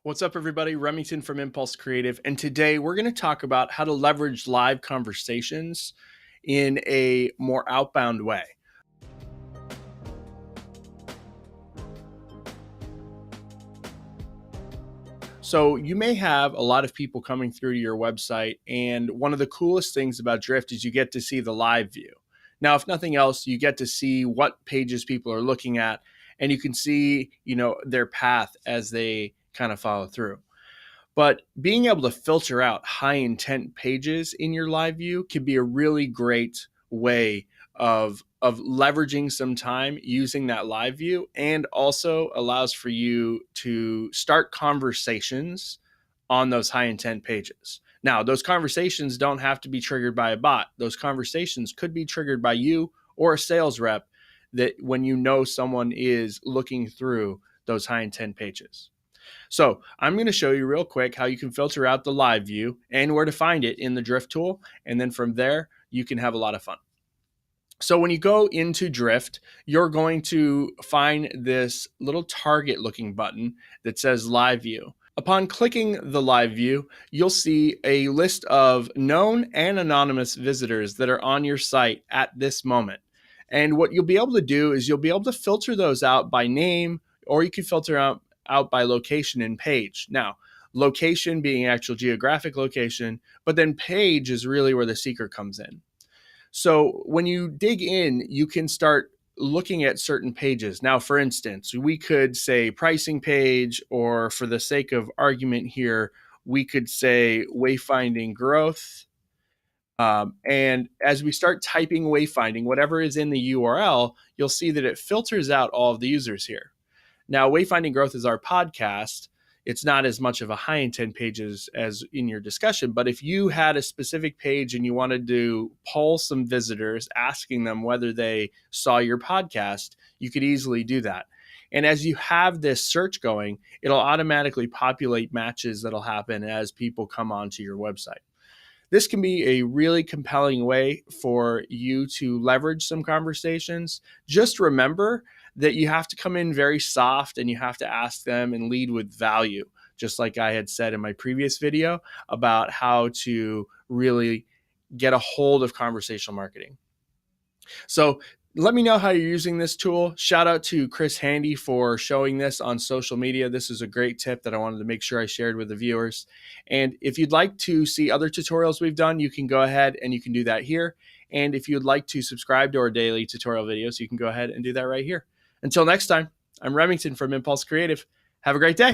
What's up, everybody? Remington from Impulse Creative. And today we're going to talk about how to leverage live conversations in a more outbound way. So you may have a lot of people coming through to your website. And one of the coolest things about Drift is you get to see the live view. Now, if nothing else, you get to see what pages people are looking at, and you can see, their path as they kind of follow through. But being able to filter out high intent pages in your live view can be a really great way of leveraging some time using that live view, and also allows for you to start conversations on those high intent pages. Now, those conversations don't have to be triggered by a bot. Those conversations could be triggered by you or a sales rep that when someone is looking through those high intent pages. So I'm going to show you real quick how you can filter out the live view and where to find it in the Drift tool. And then from there, you can have a lot of fun. So when you go into Drift, you're going to find this little target looking button that says live view. Upon clicking the live view, you'll see a list of known and anonymous visitors that are on your site at this moment. And what you'll be able to do is you'll be able to filter those out by name, or you can filter out by location and page. Now, location being actual geographic location, but then page is really where the secret comes in. So when you dig in, you can start looking at certain pages. Now, for instance, we could say pricing page, or for the sake of argument here, we could say wayfinding growth. And as we start typing wayfinding, whatever is in the URL, you'll see that it filters out all of the users here. Now, Wayfinding Growth is our podcast. It's not as much of a high intent page as in your discussion, but if you had a specific page and you wanted to poll some visitors, asking them whether they saw your podcast, you could easily do that. And as you have this search going, it'll automatically populate matches that'll happen as people come onto your website. This can be a really compelling way for you to leverage some conversations. Just remember that you have to come in very soft and you have to ask them and lead with value, just like I had said in my previous video about how to really get a hold of conversational marketing. So let me know how you're using this tool. Shout out to Chris Handy for showing this on social media. This is a great tip that I wanted to make sure I shared with the viewers. And if you'd like to see other tutorials we've done, you can go ahead and you can do that here. And if you'd like to subscribe to our daily tutorial videos, you can go ahead and do that right here. Until next time, I'm Remington from Impulse Creative. Have a great day.